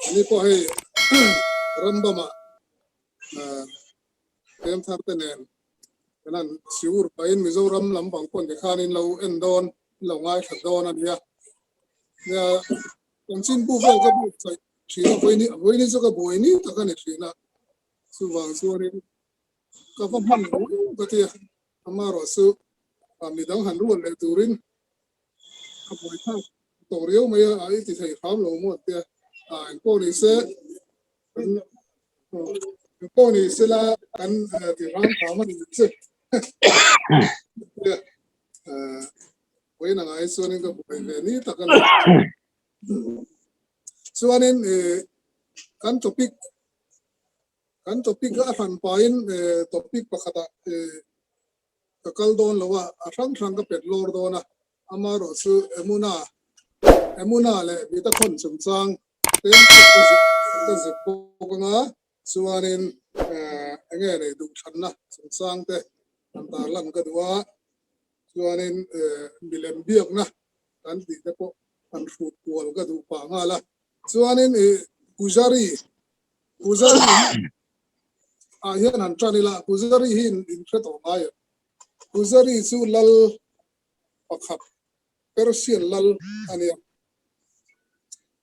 ani po hay rambama tem thar tenen nan siur pain mizoram lampang pon de khanin lo endon lo ngai thadon ania ya tongchin bu vel ka bu sai thina voini zo ka boini takani thina suwang suarin ka man ka ti amaro su midang han ruan le turin ka boi tha toriu mai ai ti thai kham lo mo te ko ni se ko ni se la kan ti ram ta man se voina ngai suarin ka boi le ni takani suarin kan topik ga han pain topik pakata kakal don lawa arang ka pet lor dona amaro su emuna le bita khon chungchang tem ka zipo nga suanin enge ne du thanna chungchang te antar lan ka duwa suanin bilem biak na kan ti te po an fu wal ka du pa nga la suanin pujari hian han tranila pujari hin in threto mai pujari su lal pakhat Persian lal ania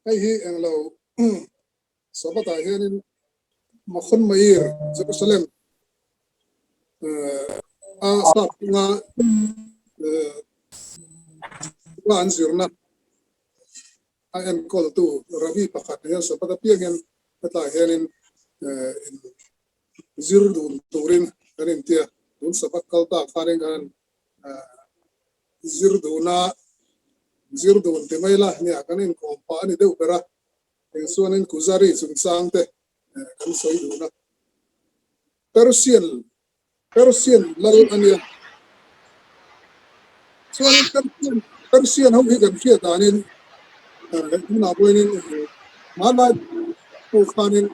ai hi englo sabata hianin makhon mair Jerusalem sap nga lan zirna en kol tu ravi pakhat ya sabata piangen ta hianin zirdun turin kanin tia dun sabat kalta kharen kan zirdun temaila ni akanin ko pa ni deu pera suanin kuzari sungsang te kan soi duna Persian lal ania suanin Persian hau hi kan khia danin na boinin mala ko khanin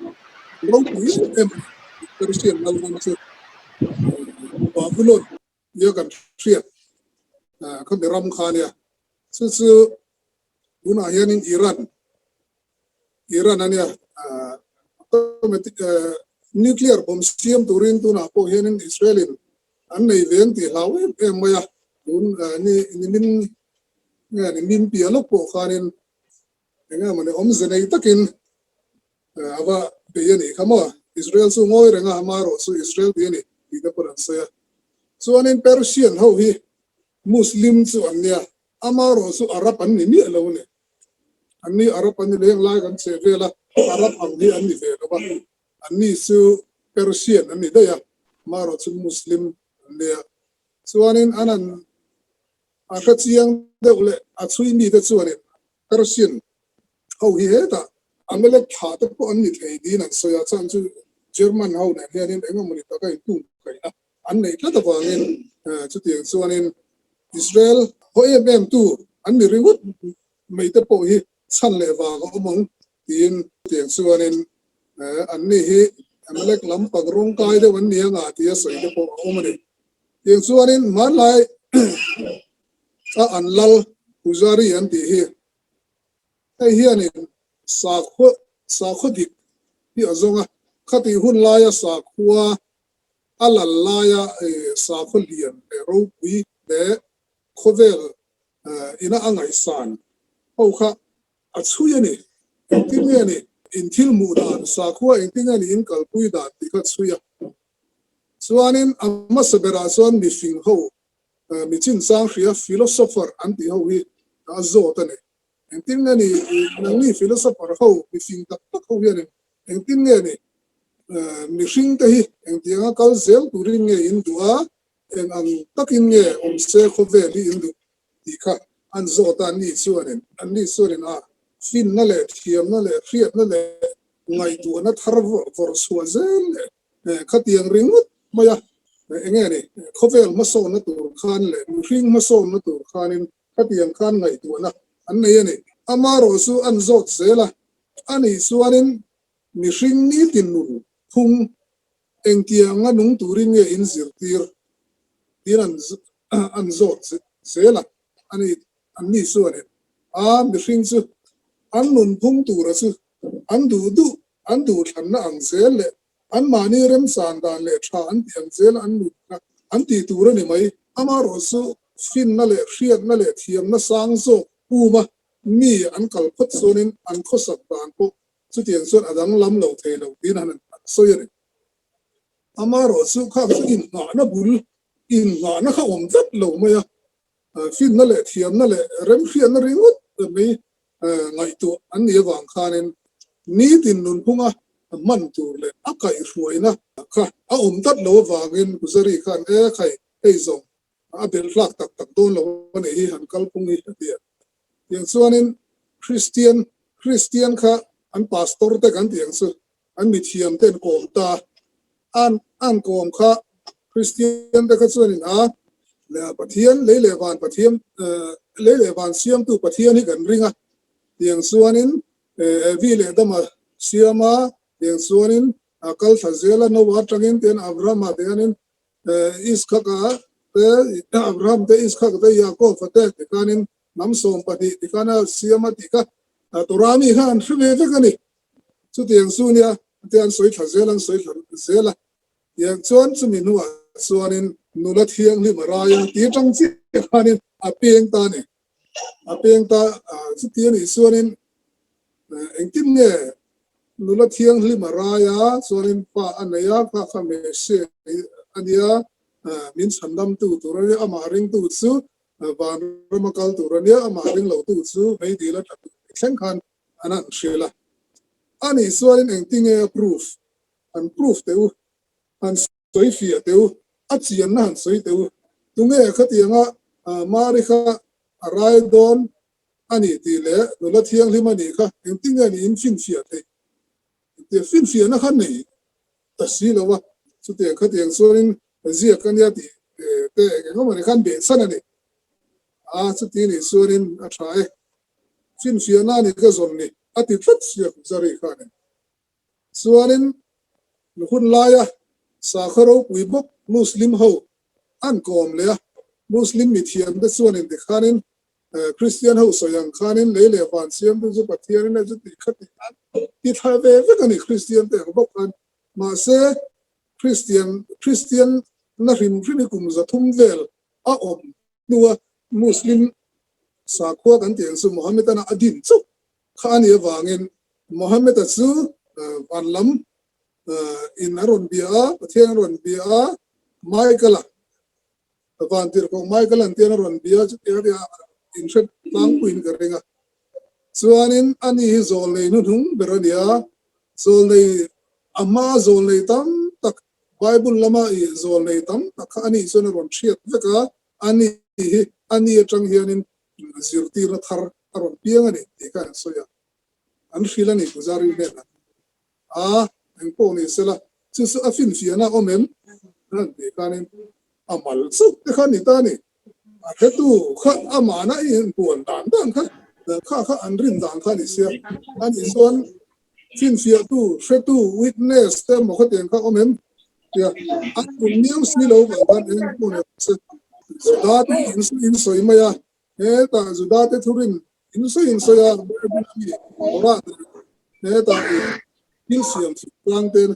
lo pi em Persian lal man se Babylon yo kan khia kan ram khania su una hianin Iran ania automatic nuclear bomb siam turin tu na po hianin Israelin an nei veng ti lawe emaya un ni min pialo po khanin enga mane om zenei takin ava beyani kama Israel su ngoi renga amaro su Israel beyani ida por sa so anin Persian ho hi Muslim su ania amaro su Arab an ni alone anni Arab an leng la kan se vela Arab ang ni anni ve ba anni su Persian anni da ya maro su Muslim ne so anin anan akachiang de ule achui ni de chuanin Persian ho hi heta amele thata po anni thei din an soya chan chu German ho na hianin engomani ta kai tu kai na an nei tla ta wangin chu tiang chuanin Israel hoi em tu anni ringut mei te po hi san le wa ko mong tin tiang chuanin anni hi amelek lam pagrong kai de wan nia nga tia soi de po omani tiang chuanin man lai an lal pujari an ti hi ai hianin sa khodik hi azonga khati hun laya sa khuwa alal laya sa kholian ro pui de khovel ina angai san hokha achuyani tingiani inthil mu dan sa khuwa intingani in kalpui da tikha chuya suanin amma sabera suan mi fing ho mi chin sang khia philosopher anti ho hi azotane entingani nangni philosopher ho mi fing tak tak ho hian entingani mi hring te hi engtianga kal zel turin nge in dua eng ang takin nge om se khove li in du tikha an zota ni chuanin an ni surin a fin na le thiam na le riat na le ngai tu na thar vor suazel khatiang ringut maya engeni khovel maso na tur khan le hring maso na tur khanin khatiang khan ngai tu na an nei ani amaro su an zot zela ani suanin mi hring ni tin nu khung engtianga nung turin nge in zirtir tiran an zot zela ani anni suanin mi hring chu an nun phung tu ra su an du than na ang zel le an mani rem san dan le tha an tiang zel an nu an ti tu ra ni mai ama ro su fin na le hriat na le thiam na sang so uma mi an kal phat sonin an kho sak dan po chu tiang son adang lam lo thei lo tin han so ye ama ro su kha su in nga na bul in nga na kha om zat lo ma ya fin na le thiam na le rem hriat na ringut me ngai tu an ni wang khanin ni tin nun phunga man tur le akai ruina kha a tat lo wangin kuzari khan khai ei zong a bel flak tak tak don lo ne hi han kal pung hi tia yang chuanin christian kha an pastor te kan tiang su an mi thiam ten kom ta an kom kha christian te kha chuanin le pathian le van pathian le van siam tu pathian hi kan ringa tiang chuanin vi le dama siama tiang chuanin akal thazela no wa tangin ten abraham atenin iskaka abraham te iskak te yakov te kanin nam som pati tikana siama tika torami khan shwe ve kani chu tiang sunia tian soi thazelang soi zela yang chuan chu minua chuanin nula thiang li maraya ti tang chi khanin apeng ta chu tian i chuanin engkim nge nula thiang li maraya chuanin pa anaya kha khame se ania min sandam tu turani ama ring tu chu van ramakal turani ama ring lo tu chu mei dila thleng khan anan shela ani chuanin engtinge proof teu an soi fia teu achian na han soi teu tunge khatianga mari kha arai don ani ti le nula thiang li mani kha engtinge ni in fin fia te fin fia na khan nei ta si lo wa chu te khatiang chuanin zia kan ya ti te ko mani khan be sanani chu ti ni chuanin a thai fin fia na ni ka zon ni ati tlat sia zari khan chuanin hun laya sakharo puibok muslim ho an kom le muslim mi thiam de chuanin de khanin christian ho soyang khanin le van siam du pathian na ju ti khati ti tha ve kan christian te bok kan ma se christian na rim rim kum za thum vel a om nuwa muslim sakwa kan tiang su muhammad na adin chu khani wangin muhammad chu vanlam in aron bia pathian ron bia michael vantir ko michael an tian ron bia chu area in shet lang kuin karenga chuanin ani zol nei nu thung berania zol nei ama zol nei tam tak bible lama i zol nei tam tak ani son ron thiat veka ani atang hianin zirti ra thar aron piang ani eka soya an hilani puzari ne ang po ni sila chu afin fiana omem nan de kanin amal su te khani tani hetu kha amana in puan dan kha anrin dan khani sia ani son fin fia tu shetu witness te mo khaten kha omem ya an punyam silo ban en po ne zudati in soimaya ta zudati thurin in soya ora ta in siam planten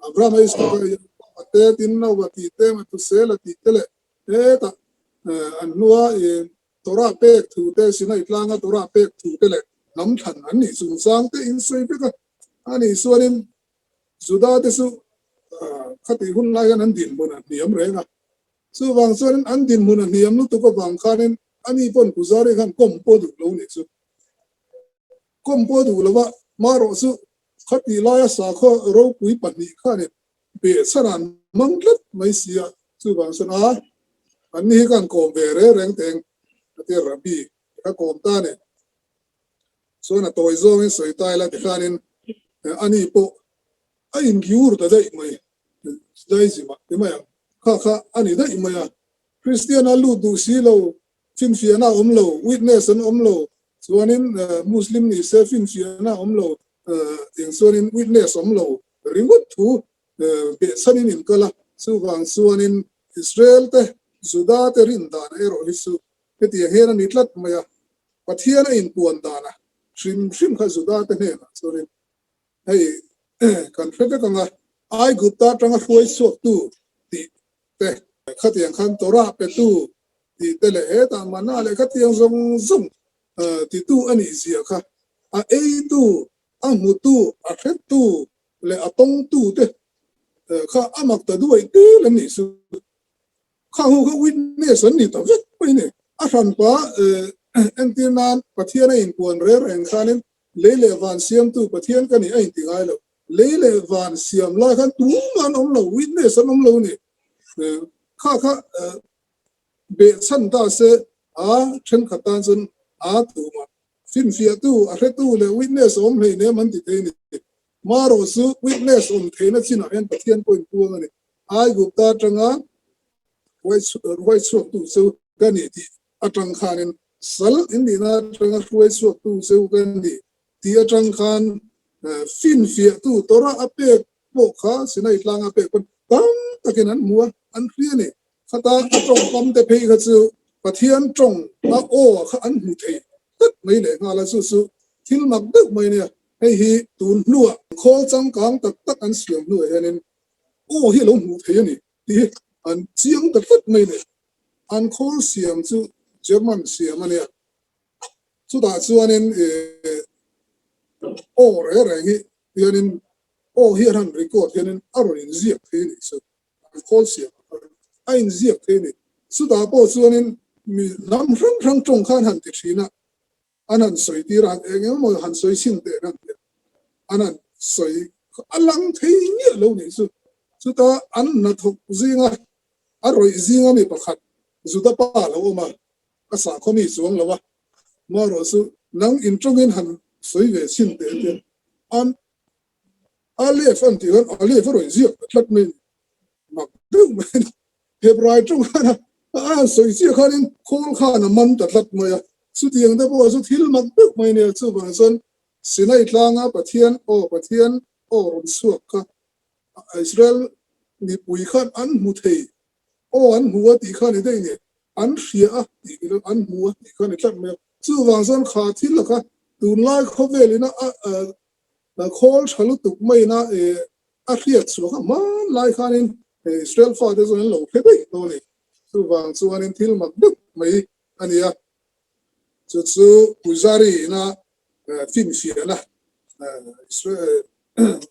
abraham is to te tin no wati te tu sela ti tele ta anua tora pe thu te sina itlanga tora pe thu tele nam than ani sung sang te in soi pe ka ani suarin juda te su khati hun la gan din bona niam renga su wang suarin an din mun niam nu to ko wang khanen ani pon puzari khan kompo du lo ne su kompo du lo wa maro su khati la ya sa kho ro pui pani khane be saran manglat mai sia chu wang sun ani kan ko be reng teng te rabi ka ko ta ne so na toy zo ngi soi tai la khanin ani po ain giur ta dai mai dai zima te mai kha ani dai mai christian alu du si lo fin fiana omlo witness an omlo suanin muslim ni se fin fiana omlo suanin witness omlo ringut thu be sanin in kala su wang suanin israel te juda te rin dan ero hisu ke ti hera nitlat maya pathiana in puan dana ชิมข้าสุดาเป็นเนี่ยส่วนให้กันเพื่อนกันไอ้กุตาจังช่วยสวดตู้ตีแต่ขัดยังขันตัวราเป็นตู้ตีแต่ละตามมันน่าเลยขัดยังส่งตีตู้อันนี้เสียค่ะไอ้ตู้หมูตู้เฮ็ดตู้เลยตรงตู้เด้ข้ามักแต่ด้วยตู้แล้วนี่สุข้าหูเขาวินเนี่ยสันนี่ต่อเวทไปเนี่ยฉันว่าเอ็นตีนานประเทศนั้นควรเรื่องแรงขันนั้นเลวันเสียมตู้ประเทศกันนี่ไอ้ที่ไงล่ะเลวันเสียมลายกันตู้มันเราวินเนี่ยสันเราเนี่ยข้าเบสันตาเสฉันขัดตันจนตู้มันฟินฟิอาตู้เฮ็ดตู้เลยวินเนี่ยสมเหตุเนี่ยมันติดเนี่ยมาโรสุวินเนี่ยสมเหตุนั่นสินะเอ็นประเทศคนตัวกันเนี่ยไอ้กุตาจังไว้สวดตู้สู้กันนี่ที่จังขันสัลอินดีน่าจังไว้สวดตู้สู้กันนี่ที่จังขันฟินฟิอาตู้ตัวระเปกพวกข้าสินะอีหลังอเปกคนตั้งตะกี้นั้นมัวอันเรียนี่ข้าตาจงปั๊มแต่เพย์ก็จะประเทศจงมาโอ้ข้าอันหูเทตึกไม่เลยงาละสู้ที่มักตึกไม่เนี่ยให้ฮีตูนนัวโคจังกังตักอันเสียงนัวเห็นโอ้ฮีลงหูเทนี่ที่อันเสียงตึกไม่เนี่ยอันโคเสียงจู่เจอมันเสียงมันเนี่ยสุดท้ายส่วนนี้โอ้เรื่องฮีเห็นโอ้ฮีรันรีคอร์ดเห็นอารมณ์เสียงเทนี่สุดโคเสียงไอ้เสียงเทนี่สุดท้ายพอส่วนนี้มีลำรังจงขันหันติดชีนะอันนั้นสวยที่ร้านเองมันหันสวยสิ่งเดียนั่นเองอันนั้นสวยอลังเทียนเราเนี่ยสุดท้ายอันนั้นถูกจิงอร่อยจิงมีประคัดสุดท้ายป้าเราออกมาภาษาเขามีสวงแล้ววะมาเราสุดนั่งอินจงเงินหันสวยเวสิ่งเดียอันเลี้ยฟันที่กันอันเลี้ยฟันรวยเสียทัดไม่มักดึงมันเฮบรายจงขันสวยเสียขันโค้งขันมันตัดทัดมาสุดยังได้บอกว่าสุดที่มักดึกไม่เนี่ยสุดบางส่วนสินะอีกลางประเทศประเทศรุนสุกค่ะอิสราเอลนี่ปุยขันอันมุทัยอันหัวตีขันนี่ได้เนี่ยอันเสียตีกันอันหัวตีขันนี่ทัดมาสุดบางส่วนขาดที่ละค่ะดูไล่เขาเวลินะโคลฉลุตุกไม่นะอาเรียกสุขมันไล่ขันนี่อิสราเอลฟ้าเดี๋ยวส่วนเราเพ่ไปตัวนี้สุดบางส่วนนี่ที่มักดึกไม่อันนี้就是古扎里那fin血那是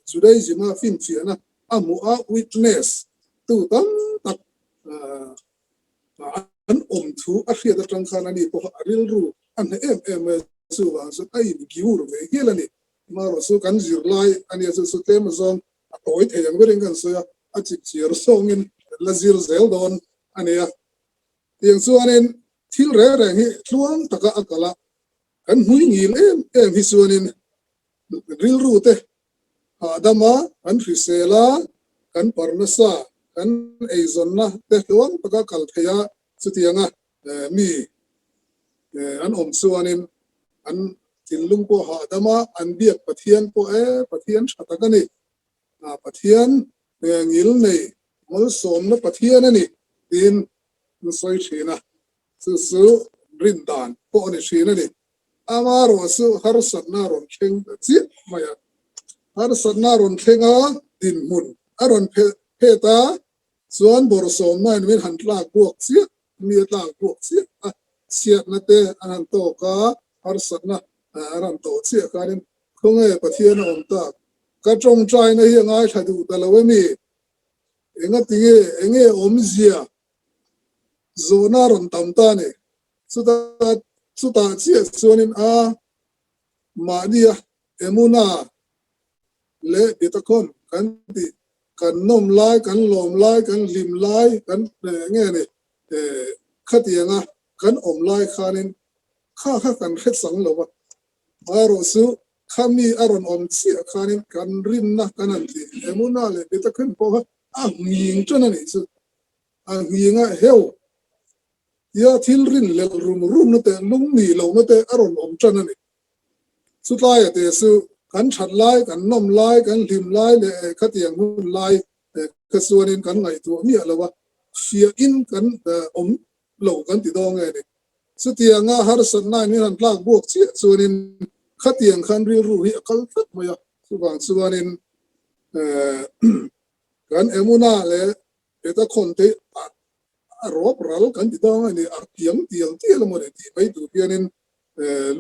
主要是嘛 fin血那木witness 都当อันทุอาเซียนจังขนาดนี้พอริลรู้อันสู้ว่าสุดไอ้กิวรู้ไหมเฮลันนี่มาเราสู้กันจิรไลอันนี้สุดเต็มซองตัวเทียงก็เรื่องกันเสียอาจิจิรซองอินละจิรเซลดอนอันนี้อย่างส่วนนี้ที่เรื่องนี้ช่วงตะกะอักละกันหุ่ยงิลที่ส่วนนี้ริลรู้เตะดามากันฟิเซลากันปาร์เนซ่ากันไอซอนนะเตะช่วงตะกะคัลเทียสุดยังมีอันส่วนนี้อันที่ลุงพ่อดามาอันเบียกปะเทียนพ่อปะเทียนชาตะกันนี่ปะเทียนงิลนี่มันสมนะปะเทียนนี่ดินมันสวยชีนะสู้รินดานพวกนี้ชีนั่นนี่อามาโรสุฮาร์สันนารอนเชงจีมาอย่างฮาร์สันนารอนเชงดินมุนอารอนเพตาส่วนบริสมนั่นมีหันลากบวกเสียมีลากบวกเสียเสียนั่นเตอันนั้นโตกาฮาร์สันนะอันนั้นโตเสียการนี้คงประเทศนั้นตากระจงใจในยังไงถ้าดูแต่ละวันนี้เองก็ตีเองเสียโซนารันตัมตานี่สุดาเสียส่วนนี้มาดีมุนาเละดิตะคนกันติกันนมไล่กันลมไล่กันลิมไล่กันเงี้ยนี่ขัดยังกันไล่ขานินข้ากันเฮ็ดสังหรอวะมาโรสุขามีอารมณ์เสียขานินกันรินนะกันนั่นติมุนาเละดิตะคนพอยิงจนนั่นนี่สุยิงเฮลยาทิลรินเลรุมนั่นแต่ลุงนี่เรานั่นแต่อารมณ์จันนั่นนี่สุดท้ายแต่สุกันฉัดไล่กันนมไล่กันลิมไล่เลยขัดยังหุ่นไล่กระส่วนนี้กันไงตัวเนี่ยเราว่าเสียอินกันเหล่ากันติดดองไงนี่สุดที่งาฮาร์สันนายนี่นั่นลากบวกเสียส่วนนี้ khát tiền khăn riêng ru hi akal tất mà su vang suanin kan emuna le eta khonte rop ral kan ti dong ani tiang tiang ti la mo de ti bai tu pianin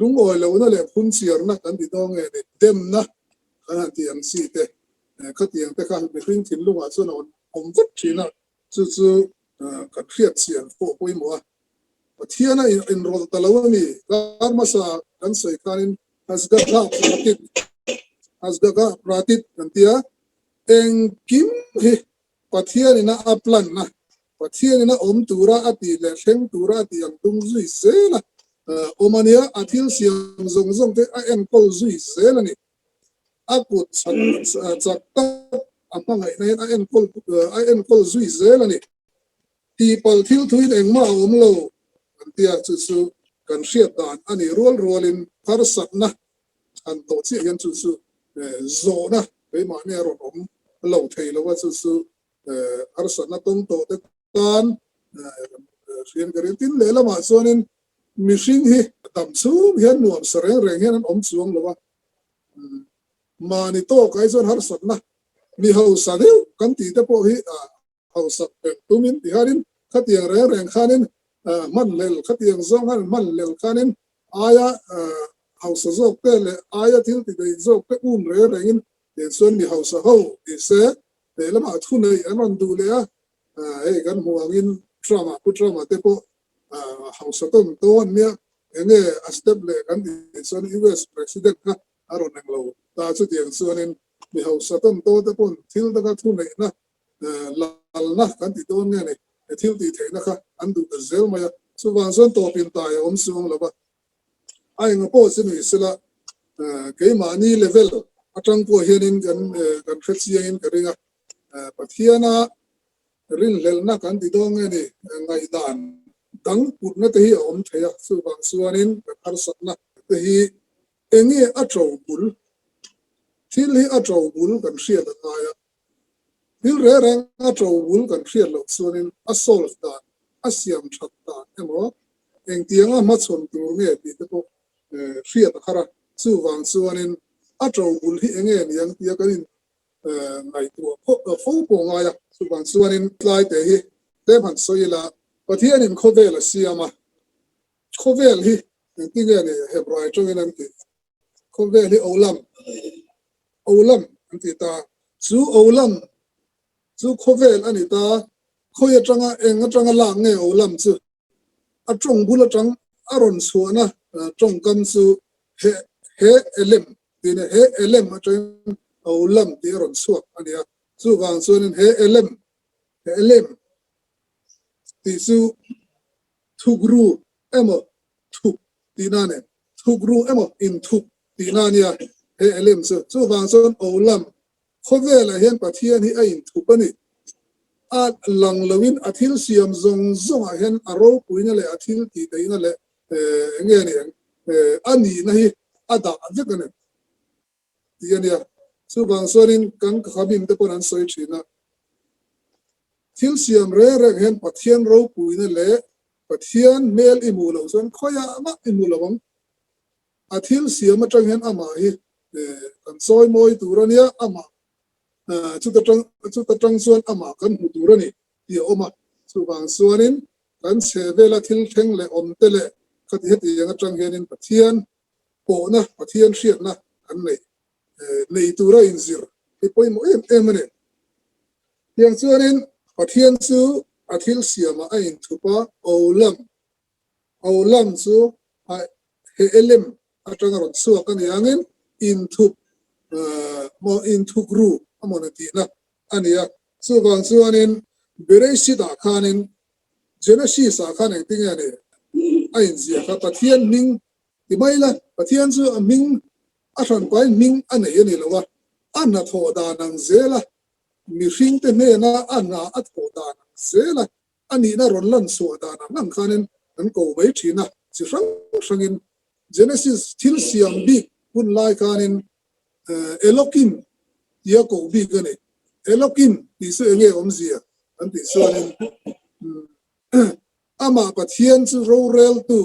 lung oi lo na le phun siar na kan ti dong e dem na kan tiang si te khát tiang te kan be ring tin lunga chu na om vut thina chu chu kan khiat sian po poi mo thiana in rol talawani kar masa kan sai kanin hasgaga pratit kan tia eng kim hi pathian ina aplan na pathian ina om tura ati le thleng tura ati ang tung zui zela omania athil siam zong zong te a en kol zui zela ni akut chak ta amang ai nei a en kol zui zela ni ti pal thil thuin eng ma om lo kan tia chu chu kan hriat dan ani rol rolin parsat na an to chi yan chu chu zo na pe ma ne ro om lo thei lo wa chu chu parsat na tong to te tan rian garin tin le la ma sonin mishing hi tam chu hian nuam sareng reng hian om chuang lo wa ma ni to kai zon har sat na mi ho sa deu kan ti te po hi ho sa tumin ti harin khatiang reng reng khanin man lel khatiang zong han man lel khanin aya hausa zok te le aya thil ti dei zok te re rengin de son mi hausa ho ti se le lama thu nei anon du le a e kan huangin drama te po hausa tom to nia enge astep le kan ti son US president ka aron nang lo ta chu tiang sonin mi hausa tom to te pon thil da ka thu nei na lal na kan ti don ne ne thil ti the na kha an du da zel ma chu wang son to pin ta om suang lo ba ai nga po sin wi sila ke mani level atang po hianin kan khachiang ka ringa pathiana rin lel na kan ti dong ni ngai dan dang put na te hi om theya su bang suanin har sat na te hi engi atro bul thil hi atro bul kan hria da ya thil re reng atro bul kan hria lo suanin asol da asiam that da emo eng tianga ma chon tu nge ti te po hria da khara su bang suanin atro bul hi enge niang tia kanin ngai tu fo po nga ya su bang suanin tlai te hi te man soila pathian in khovel siama khovel hi ti nge ne hebrai tongin an ti khovel hi olam an ti ta chu olam chu khovel ani ta khoya tanga eng tanga la nge olam chu a trong bula tang aron suana trong kam chu he elem tin he elem a tang olam ti ron suak ania chu wang chuanin he elem ti chu thugru emo thuk tinane thugru emo in thuk tinania he elem chu wang chuan olam khovela hian pathian hi a in thupani a lang lawin athil siam zong zong a hian aro puina le athil ti deina le nge ni ani na hi ada avekane tiania chu wang chuanin kan khabim te pon an soi thina thil siam re hian pathian ro puina le pathian mel imulo zon khoya ma imulo bang athil siam atang hian ama hi kan soi moi turania ama chu ta tang suan ama kan hu turani ti oma chu wang suanin kan sevela thil theng le om te le khat he ti yang atang hianin pathian po na pathian hriat na kan nei tura in zir ti poi mo em ne yang chuanin pathian chu athil siama a in thupa olam chu he elem atang ron suak kan yangin in thup mo in thukru amona ti na ania chu wang chuanin beresi da khanin genesis a khan eng tinga ne a in zia kha pathian ning ti maila pathian chu a ming a than pai ming ane ani lowa anna tho da nang zela mi hring te ne na anna at tho da nang zela ani na ron lan so da nang khanin an ko bai thina chi sangin genesis thil siam bi kun lai khanin elokim ya ko bi gane elokim ti se nge omzia an ti suanin ama pathian chu ro rel tu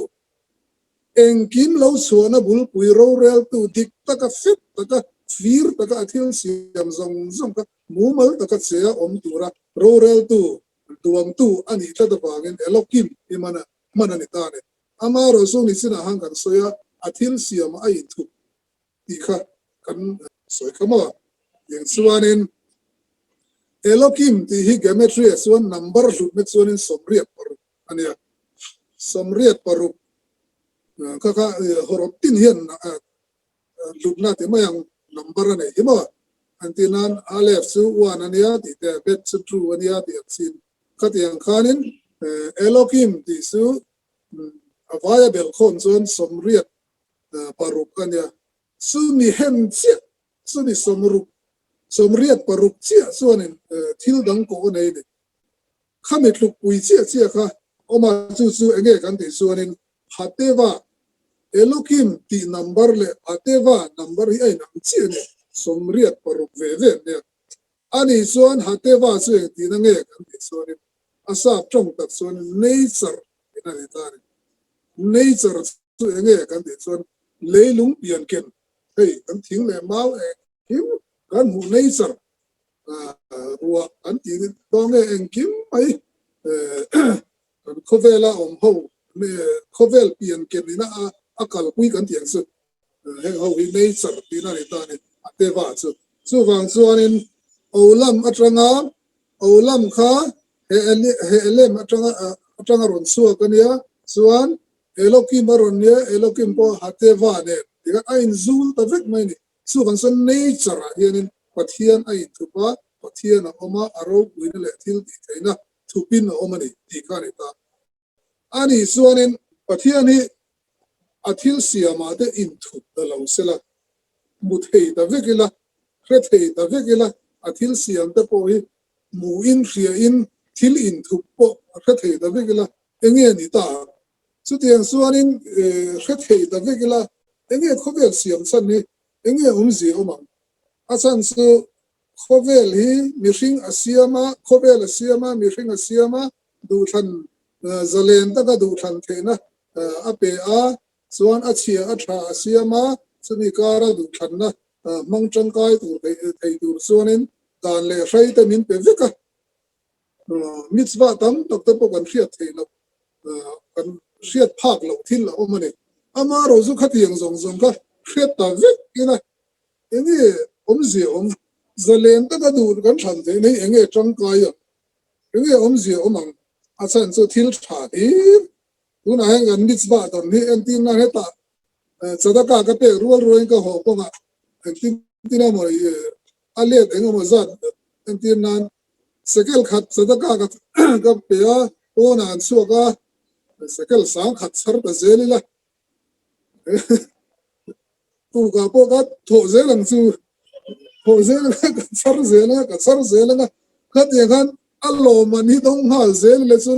engkim lo suana bul pui ro rel tu dik taka fit taka fir taka athil siam zong zong ka mumal taka chea om tura ro rel tu tuam tu ani ta da bangin elokim imana manani ta ne ama ro so ni sina hang kan soya athil siam ai thu ti kha kan soi kama yang suanin elokim ti hi geometry suan number lut met suanin somriat par ania somriat paru kaka horotin hian lutna te mayang number ane hima antinan alef su wan ania ti te bet su true ania ti sin katiang khanin elokim ti su avaya bel khon zon somriat paruk ania su ni hen chia su ni somriat paruk chia suanin thil dang ko nei de khamit luk pui chia chia kha oma chu enge kan ti suanin hateva elokim ti number le hateva number hi ai nam chi ne somriat paruk ve ne ani suan hateva su ti na nge kan ti suanin asap trong tak suan nature ina ni ta nature su enge kan ti suan leilung pian ken hey kan thing le mau e kim kan mu nature ruwa an ti dong e engkim ai khovela om ho me khovel pian ken ina akal pui kan tiang su he ho hi nature ti na ni ta ni ateva chu wang chuanin olam atranga olam kha he elem atranga ron suwa kania chuan elokim aron ne elokim po hateva ne tiga ain zul ta vek mai ni chu wang san nature hianin pathian ai thupa pathian a oma aro puina le thil ti thaina thupin a omani ti ka ni ta ani chuanin pathian hi athil siama de in thup da lo sela muthei da vekila khethei da vekila athil siam te po hi mu in ria in thil in thup po khethei da vekila enge ni ta chu tiang chuanin khethei da vekila enge khovel siam san ni enge umzi omang asan su khovel hi mihring asiama khovel asiama mihring asiama du than zalen ta ka du than theina ape a chuan a chia a tha asiama chumi kara du than na mang tangkai tu thei tur chuanin dan le hrai ta min pe veka mitzvah tam tok te po kan hriat theilo kan hriat phak lo thil la omani ama ro zu khatiang zong zong ka hriat ta vek ina enge omzi om zalen ta ka dur kan than the nei enge tangkai ya enge omzi omang asan chu thil tha hi tuna hang an mitzvah ton hi entin na heta sadaka ka pe rual roin ka ho ko nga entin tina mo ale enge mo zat entin nan sekel khat sadaka ka ka pe a ona an su ka sekel sang khat sar ta zelila tu ka po ka tho zelang chu tho zelang ka sar zelang ka te khan allo man hi dong hal zel le chu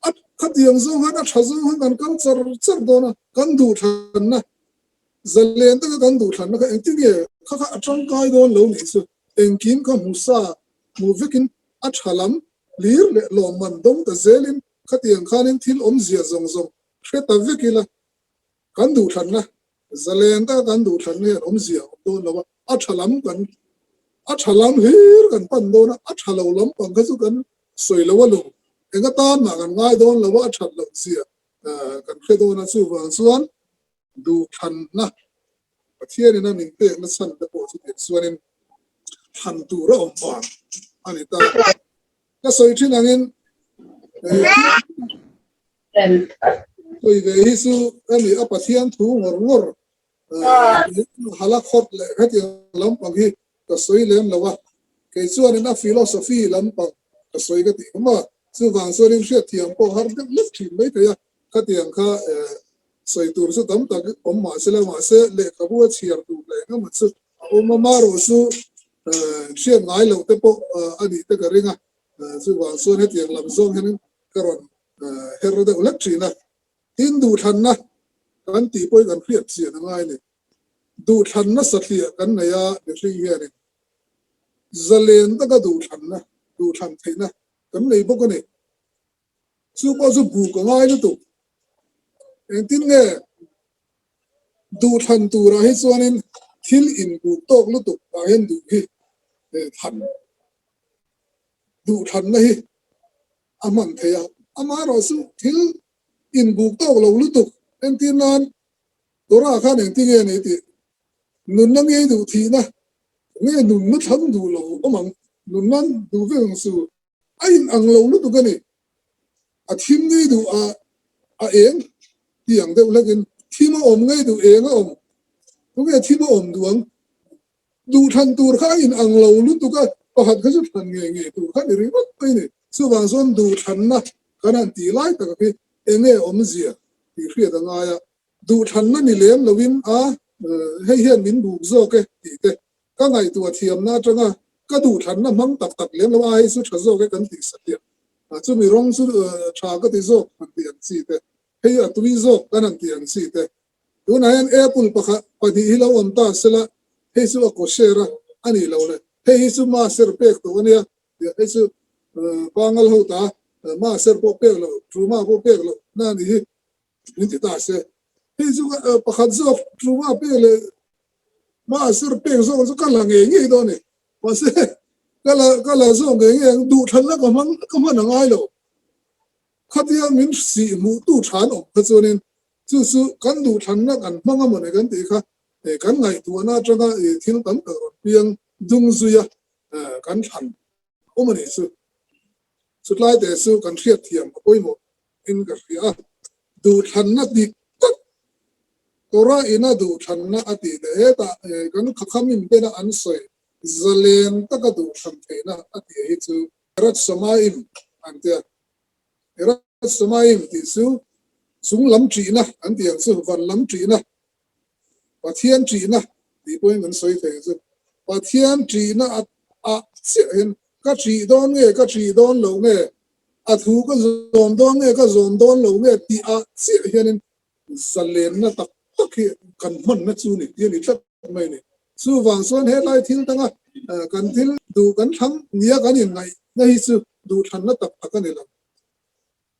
at khatiang zo han a thazo han kan char dona kan du than na zalen ta kan du than na ka engti ge kha atang kai don lo ni chu engkin ka musa muvikin a thalam lir le lo man dong ta zelin khatiang khanin thil om zia zong zong kheta vikila kan du than na zalen ta kan du than ne om zia don lo a thalam kan a thalam hir kan pan don a thalo lam pang ka chu kan soi lo lu enga ta ma kan ngai don lo a that lo zia kan khedo na chu wang chuan du than na pathian na min te na san ta po chu te chuanin than tu ro om pa ani ta ka soi thin angin tôi về hi su ani a pathian thu ngor hala khot le hati lam pang hi ka soi lem lawa ke chuan na philosophy lam pang ka soi ka ti ma chu wang so ring hriat thiam po har de left thin mai te ya ka tiang kha soi tur su tam tak om ma se le ka bu chiar tu le nga ma chu om ma ro su hriat ngai lo te po ani te ka ringa chu wang so he tiang lam zong hen karon hero de electric na tin du than na kan ti poi kan hriat sia na ngai ne du than na sathlia kan na ya de ri he ne zalen ta ka du than theina kan nei bo ko ne chu po chu bu ko ngai na tu en tin nge du than tu ra hi chuanin thil in buk tok lu tuk ta hen du hi than du than na hi aman theya ama ro su thil in buk tok lo lu tuk en tin nan tora khan en tin nge ni ti nun na nge du thi na nge nun na thang du lo amang nun nan du ve su ai ang lo lu tuk ni a thim nge du a eng tiang deuh lekin thim a om nge du eng a om tu nge thim a om duang du than tur kha in ang lo lu tu ka pakhat kha chu than nge tu kha ni ri mak pe ni su wang son du than na kanan ti lai ta ka pi enge om zia ti hria da nga ya du than na ni lem lovin a hei hian min bu zo ke ti te ka ngai tu thiam na tanga ka du than na mang tak tak lem lo ai su tha zo ke kan ti sa ti a chu mi rong su tha ka ti zo kan ti an si te hei a tu zo kanan ti an si te tu na yan apple pakha pa di hilo om ta sela hei su ko shera ani lo le hei su ma ser pek to ania hei su pangal ho ta ma ser po pek lo truma po pek lo na ni hi ni ti ta se hei su pakhat zo truma pek le ma ser pek zo zo ka la nge do ni pa se kala zo nge du than la ka man ngai lo khatia min si mu tu chan om ka zo nin chu su kan du than na kan manga mo ne kan ti kha kan ngai tu na tanga thil tam ta piang dung zuya kan than omani su lai te su kan thiat thiam poi mo in ka ria du than na ti tora ina du than na ati de ta kan khakhamin pe na an soi zalen ta ka du than the na ati hi chu rat samaim antia rat samaim ti su sung lam tri na an tiang su van lam tri na pathian tri na ti poi kan soi the chu pathian tri na a si hen ka tri don lo nge a thu ka zon don nge ka zon don lo nge ti a si hian zalen na tak tak hi kan man na chu ni ti ni tlat mai ni su wang son he lai thil tanga kan thil du kan thang nia kan in ngai na hi su du than na tak tak ani la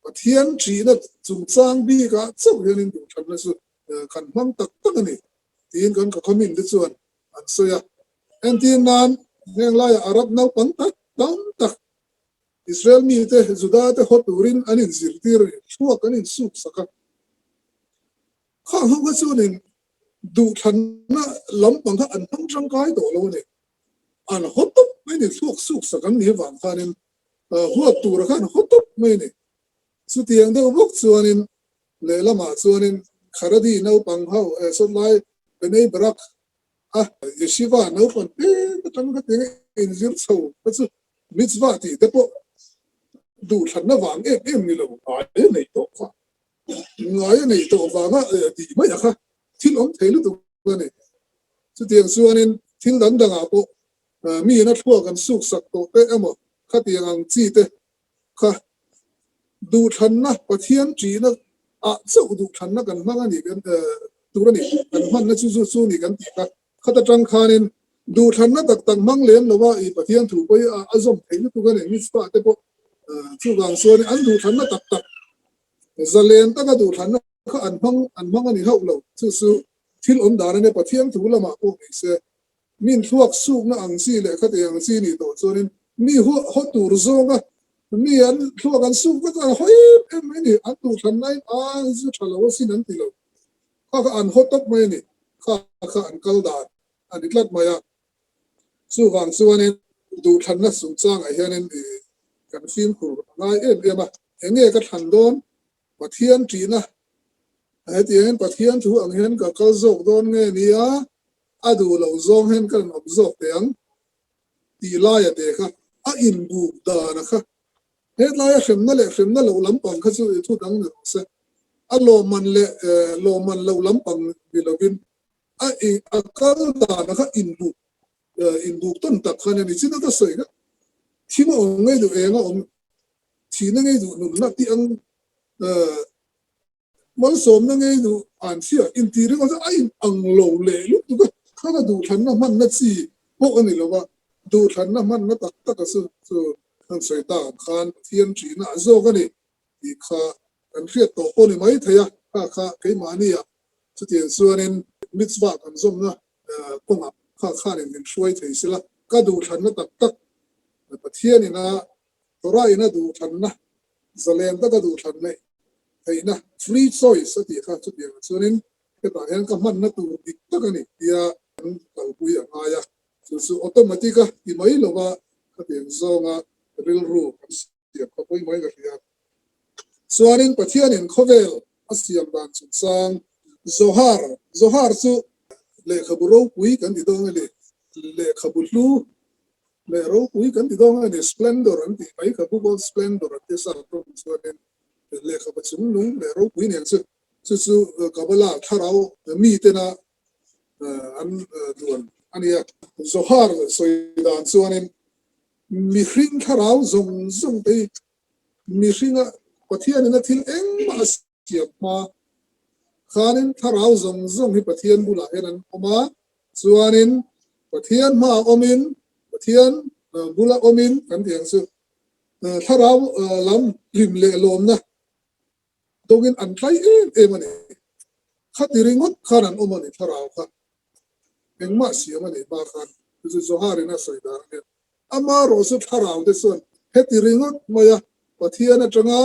pathian tri na chung chang bi ka chau hian du than na su kan mang tak tak ani tin kan ka khomin de chuan an soya en tin nan heng lai arab nau pan tak dam tak Israel mi te juda te hot urin anin zirtir chuak anin suk saka kha hu ga chunin du than na lampang kha an thang tang kai to lo ni an hot top mai ni suk sakan ni wang khanin huat tur khan hot top mai ni su tiang de bok chuanin le lama chuanin kharadi nau pang hau so lai benei brak yeshiva nau pan pe tang ka te in zir chau pa chu mitzvah ti te po du than na wang em ni lo ai nei to kha ngai nei to wanga ti mai kha thil om theilu tu ne chu tiang chuanin thil dan danga po mi na thua kan suk sak to te amo kha tiang ang chi te kha du than na pathian tri na a chau du than na kan hmanga ni kan tur ni kan man na chu ni kan ti ka khata tang khanin du than na tak tak mang lem lo wa I pathian thu poi a zom theilu tu kan ni spa te po chu wang suan an du than na tak tak zalen ta ka du than na kha an mang ani hau lo chu thil om dar ne pathian thu lama ko se min thuak suk na ang si le kha te ang si ni to chuanin mi ho tur zonga mi an thuak an suk ka hoi em ni an tu than nai a zu thalo sin an ti lo kha an hot top mai ni kha an kal dar an itlat maya su wang chuanin du than na sung chang a hianin kan film khur ngai em a enge ka than don pathian tri na atien pathian thu ang hian ka kal zok don nge nia adu lo zong hen kan ob zok teang ti la ya te kha a in bu da na kha he la ya shem na lo lam pang kha chu thu dang na se a lo man lo lam pang bi lovin a kal da na kha in bu ton tak kha ni chin ta soi ga thimo ngai du enga om thi na ngai du nu na ti ang mal som na ngai du an sia in ti ri ko ai ang lo le lu tu ka kha du than na man na chi po ani lo wa du than na man na tak tak su an soi ta khan thiam chi na zo ga ni ti kha kan riat to ko ni mai thaya ข้าเกี่ยมานี่อ่ะสุดที่ส่วนนึงมิตรบ้ากันส่งนะก็มาข้าเนี่ยช่วยถือสิละก็ดูทันนะตักประเทศนี่นะตัวไรนะดูทันนะสเลนก็ดูทันเลยไอ้นะฟรีซอยสุดที่ข้าสุดที่ส่วนนึงก็ต่างกันก็มันนะตัวดิกตักนี่เดียกังปุยอะไรอ่ะสุดออโตเมติกะที่ไม่รู้ว่าก็เดี๋ยวส่งอ่ะเรื่องรูปเดี๋ยวเขาปุยไม่กันเลยส่วนนึงประเทศนี่เขาเวลอาเซียนบ้านสุดสังZohar su le khaburo pui kan ti dong le khabulu le ro pui kan ti dong le splendor an ti pai khabu bol splendor te sa to so le khabachung nung le ro pui ne su kabala tharao mi te na an duan ania Zohar so dan suanin mi hring tharao zong te mi hringa pathian na thil eng ma siap ma khanin tharau zong hi pathian bula henan oma chuanin pathian ma omin pathian bula omin kan tiang su tharau lam lim le lom na dogin an thlai mani khatiringot khanan omani tharau kha engma siamani ba khan chu zoharina soidar ne ama ro su tharau de son hetiringot maya pathian atanga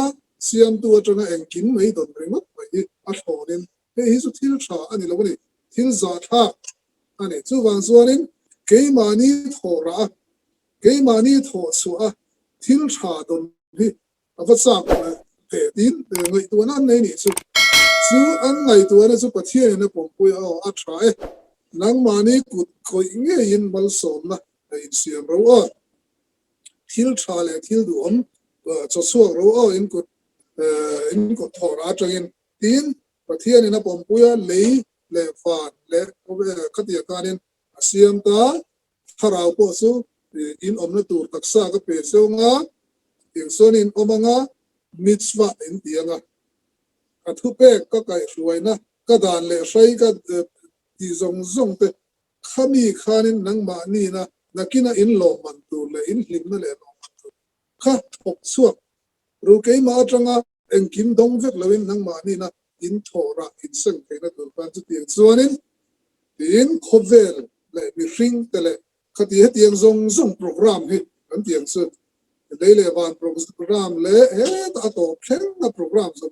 siam tu atanga engkin mai don ringot mai a thonin he hi su thil tha ani lo ni thil za tha ani chu wang suanin ke mani tho su a thil tha don hi avasa te din ngai tu nan nei ni su an ngai tu na su pathian na pom pui a tha e nang mani kut khoi nge in bal som na in siam ro a thil tha le thil du om cho su ro a in kut thora tangin tin pathian ina pompuya le fan le khatia kanin asiam ta tharau po su in omna tur taksa ka pe seunga ingsonin omanga mitzwa in tianga athupe ka kai ruaina ka dan le sai ka ti zong te khami khanin nang ma ni na nakina in lo man tu le in hlim na le lo kha thok suak ru ke ma tanga engkim dong vek lawin nang ma ni na in thora in sang ke na tur pan chu tiang chuanin in khovel le mi hring tele khati hetiang zong program hi kan tiang su daily van program le he ta to khen na program so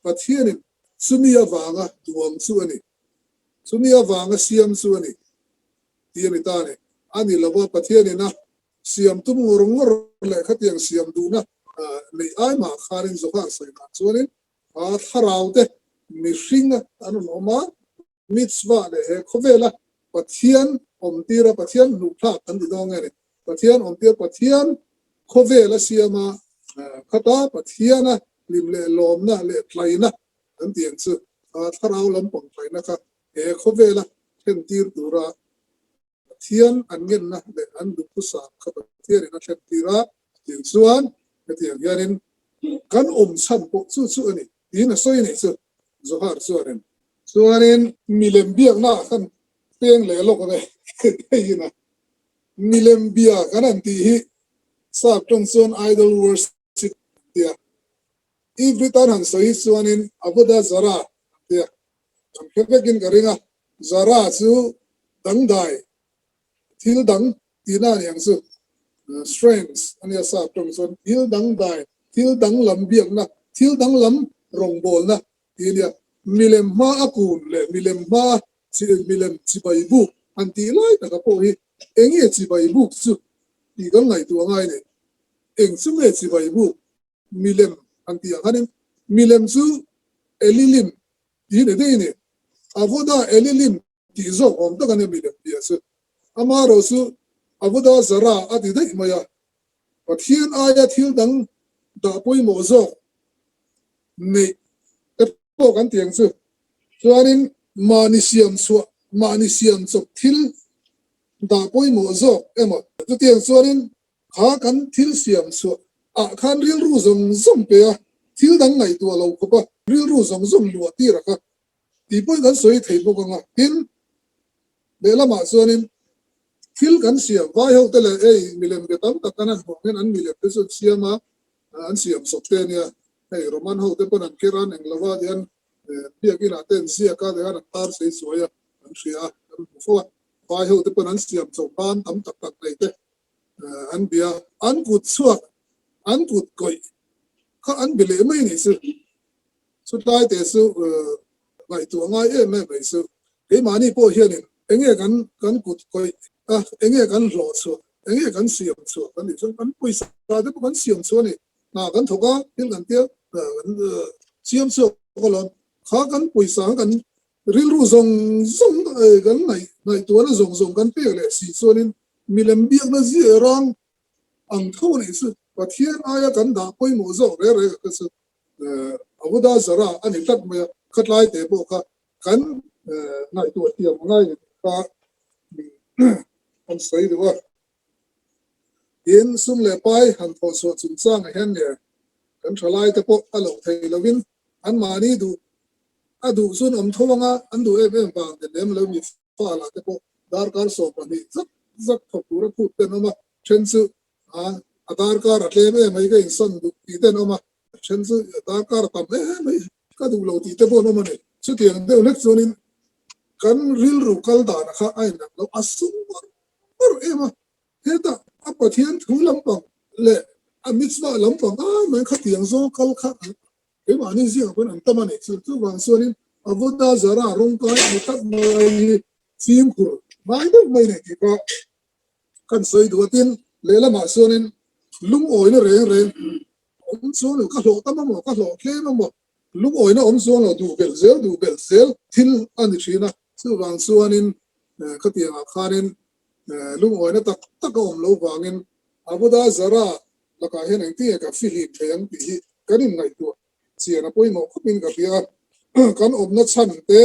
pathian sumia wanga duam su ani sumia wanga siam su ani tiani ta ne ani lawa pathian na siam tum ngor le khatiang siam du na le ai ma kharin zohar sai na chuanin a tharau te mi hringa anu oma mitzwa le he khovela pathian omtira pathian nupha kan di dong ne pathian omtir pathian khovela siama khata pathiana limle lomna le tlaina kan tiang chu a tharau lampang tlaina kha he khovela then tir tura pathian angen na le an dupu sa kha pathian na then tira tiang chuan ke tiang yanin kan san po chu ani ina soi ni chu zohar suanin milembiak na kan peng le lok ne ina milembia kan anti hi sa tong son idol worship dia every time han soi suanin abuda zara dia kan kekin garinga zara chu dang dai thil dang tina yang su strengths ania sa tong son thil dang dai thil dang lam biak na thil dang lam rong bol na ilia milem ma akun le milem ma chi milem chi bai bu anti lai ta ko hi enge chi bai bu chu ti gang ngai tu ngai ne eng chu nge chi bai bu milem anti anin milem chu elilim ti ne de ne avoda elilim ti zo om ta kan milem ti su amaro su avoda zara ati dai maya pathian aya thil dang da poi mo zo ne po kan tiang chu chuanin manisiam chok thil da poi mo zo emo tu tiang chuanin kha kan thil siam chu a khan ril ru zong pe a thil dang ngai tu lo ko pa ril ru zong lu ti ra ka ti poi kan soi thei bo nga tin le lama chuanin thil kan siam vai ho te le ei milem ke tam ta kan ho ngen an milem te chu siama an siam sok te nia hei roman ho te pon an kiran eng lawa dian เรียกกินเต้นเสียก็ได้กันตาสวยๆอันเสียอันฟัวไปเหอะที่เป็นอันเสียมสบ้านทำตักเลยเต้อันเบียอันกุดชัวอันกุดก่อยเขาอันเบลไม่นี่สิสุดท้ายแต่สุไงตัวง่ายไม่ไปสุไอ้มานี่พอเฮียนี่เอ็งกันกุดก่อยเอ็งกันหล่อชัวเอ็งกันเสียมชัวกันนี่ส่วนกันปุยสาที่เป็นกันเสียมชัวนี่น่ากันถูกอ่ะยังกันเตี้ยกันเสียมชัวก็หล่อข้ากันปุยสากันริลรู้ส่งกันไหนตัวนั้นส่งกันเปี้ยเลยสิส่วนนี้มีลำเบียงนั่นสิรังอังเท่านี้สิว่าเทียนอายกันด่าปุยหมูโซ่เรื่อยๆก็สิอาวุธสระอันนี้ตัดมาขัดไล่เตะโบกกันไหนตัวเทียมง่ายก็มันใส่ดูว่าเห็นสุ่มเล่ไปหันพอสวดสุ่มสร้างเห็นเนี่ยกันทลายเตะโบกอารมณ์ไทยลวินอันมานี่ดูดูส่วนทวงอันดูบางเดี๋ยวเรามีฟ้าละเตะโบดาร์การสอบนี่จักถูกพูดเป็นออกมาเช่นสื่อดาร์การอะไรไม่ก็อินสันดูตีเต้นออกมาเช่นสื่อดาร์การทำไม่ก็ดูเราตีเต้นบนออกมาเนี่ยสุดที่อันเดียวเล็กส่วนนี้กันริลรูกัลดานะคะไอ้นั่นเราอัศว์มาเฮ้ยแต่อัปเทียนถึงลำปางเละอามิสว่าลำปางมันขัดยังโซ่กัลขัดเฮ้ยมันนี่สิเป็นอันตรายสุดที่บางส่วนนี้อาวุธดาจาระรงกายไม่ตัดไม่ซิมคูไม่ต้องไม่เนี่ยที่ก็กันสวยดูตินเลี้ยละมาส่วนนี้ลุงโอยนี่เร่งอมส่วนนี้ก็หลอกตั้มหมดก็หลอกแค่มาหมดลุงโอยนี่อมส่วนเราดูเบลเซลทิลอันนี้ชีนะซึ่งบางส่วนนี้ก็เตียงอาคารนี้ลุงโอยนี่ตักก็อมเราฟังนี้อาวุธจาระแล้วก็เห็นอย่างที่กับฟิลิปเพียงปีกันนี่ไงตัวเสียนะปุ้ยหมอเขาเป็นกับเพียกันอมนัดชั้นเตะ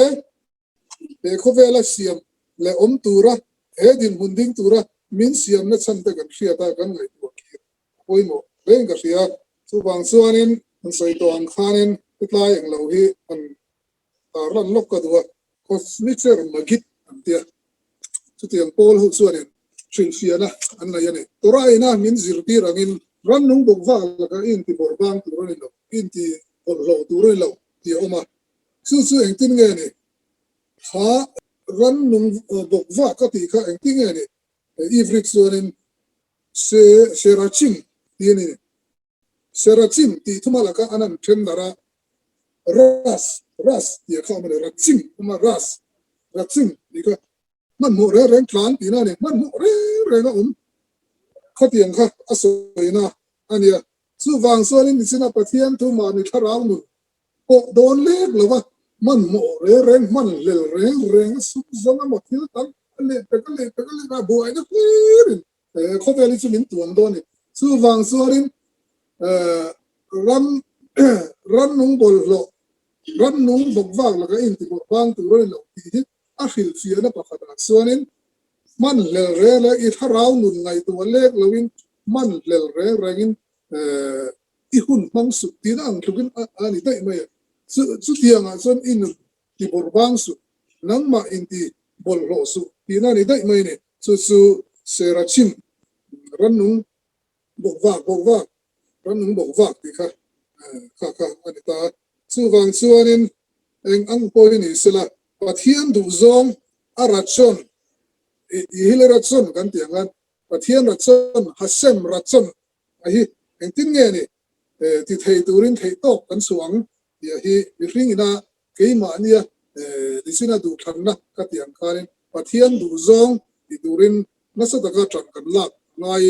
เขาเวลาเสียมและอมตัวระดินหุ่นดิ้งตัวระมินเสียมนัดชั้นเตะกันเสียตากันไงตัวปุ้ยหมอเล่นกับเสียสุบางส่วนนี้มันใส่ตัวอังคารนี้ติดลายอย่างเราที่มันตาลันลกกระตัวก็มิเชอร์มากิดอันเดียสุดที่อังโปลหุ่นส่วนนี้ชิลเฟียนะอันไหนเนี่ยตัวไรนะมินสิรตีรังอินรันนุ่งบุกฟ้าแล้วก็อินที่บอร์บางตัวนี้เราอินที่บอร์โลตัวนี้เราที่ออกมาซื่อเองที่ไงเนี่ยข้ารันนุ่งบุกฟ้าก็ตีข้าเองที่ไงเนี่ยอีฟริกส่วนนี้เซราชิมที่นี่เซราชิมที่ทุ่มละก็อันนั้นเทรนดาระรัสที่เข้ามาเลยรัสชิมทุ่มรัสชิมนี่ก็มันหมดแรงคลานตีน่าเนี่ยมันหมดแรงนะเขาเตียงค่ะอสวยนะอันนี้สู้วางส่วนนี้มิสินะประเทศทุ่มมาในทาราวนุโอโดนเล็กหรือว่ามันหมดแรงมันเลี้ยแรงสุดจนหมดที่ตั้งเล็กก็มาบวยนะเพื่อนเขาเป็นลิขิตตัวโดนนี่สู้วางส่วนนี้รันนุ่งบอลโลรันนุ่งบกว่างแล้วก็อินที่บกว่างตัวนี้เราที่อาหิลเฟียนะประคัตส่วนนี้มันเลี้ยแล้วอีทาราวนุนไงตัวเล็กแล้ววินมันเลี้ยแรงอีหุ่นมังสุดที่นั่งทุกินอันนี้ได้ไหมสุดที่ยังส่วนอินที่บอลบางสุดนั่งมาอินที่บอลโลสุดที่นั่นได้ไหมเนี่ยสุดเซราชิมรันนุ่งบกว่างรันนุ่งบกว่างที่ค่ะอันนี้ตาสู้ฟังส่วนนี้เองอังโปยนี่สิละประเทศดูซองอารัชนฮิลรัชนกันเตียงกันประเทศรัชนฮัสเซมรัชนไอ้เองทิ้งเงี้ยนี่ที่ไทยตูรินไทยโตกันสวงเดี๋ยวที่มีริ่งนะเกี่ยมาเนี่ยดิสินะดูทันนะกันเตียงกันประเทศดูซองที่ตูรินนัสตะกัจันกันลักนาย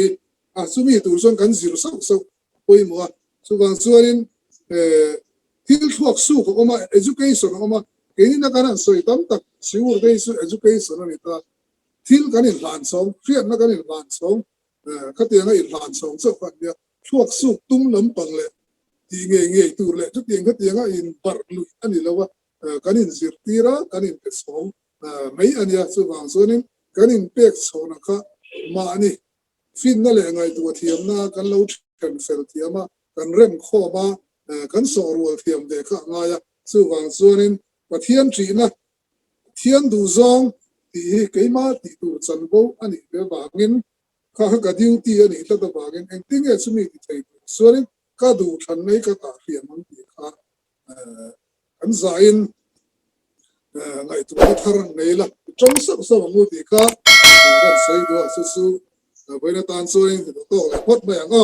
สุมีตูซองกันสิรุสักโอยมัวสุวรรณส่วนนี้ที่ทั่วสู้ก็มา education ก็มาเกี่ยนักการสวยตั้มตักชิวได้สู้ education นี่ตาที่กันนี่หลานสองเพี้ยนนักการนี่หลานสองก็เตียงก็อีหลานสองสักคนเดียวทั่วสู้ตุ้มล้มปังเลยที่เงี้ยตัวเลยทุกเตียงก็เตียงก็อินบาร์ลุอันนี้แล้วว่ากันนี่สิร์ตีระกันนี่เป็นสองไม่อันนี้สุวรรณส่วนนี้กันนี่เป็กสองนะคะมาอันนี้ฟินนั่นแหละไงตัวเทียมนะกันเรากันเฟลเทียมกันเริ่มข้อมากันสอรัวเทียมเด็กข้างายสู้ฟังส่วนนี้ประเทียนจีนะเทียนดูซองที่เกี่ยมาที่ตัวจันโบอันนี้เป็นบางเงินข้าก็ดิวตีอันนี้ตั้งแต่บางเงินเองทิ้งเอสมีที่ไทยส่วนนี้ก็ดูทันไม่ก็ตาเทียมมันที่ข้า an zain ngai tu thar nei la trong sak so mu ti kha kan sei do su su boina tan so in to le phot ba yang